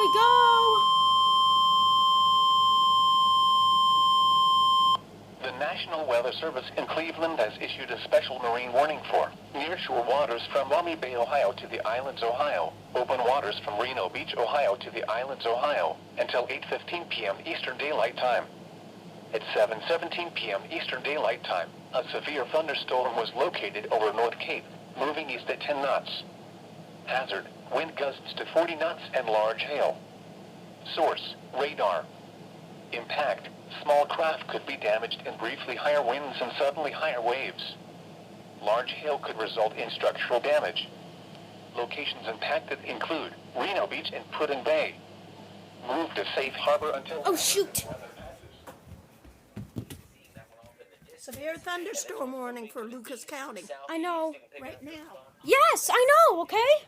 we go. The National Weather Service in Cleveland has issued a special marine warning for nearshore waters from Maumee Bay, Ohio to the Islands, Ohio. Open waters from Reno Beach, Ohio to the Islands, Ohio until 8:15 p.m. Eastern Daylight Time. At 7:17 p.m. Eastern Daylight Time, a severe thunderstorm was located over North Cape, moving east at 10 knots. Hazard, wind gusts to 40 knots and large hail. Source, radar. Impact, small craft could be damaged in briefly higher winds and suddenly higher waves. Large hail could result in structural damage. Locations impacted include Reno Beach and Pudding Bay. Move to safe harbor until... Oh, shoot. Severe thunderstorm warning for Lucas County I know. right now. Yes, I know, okay?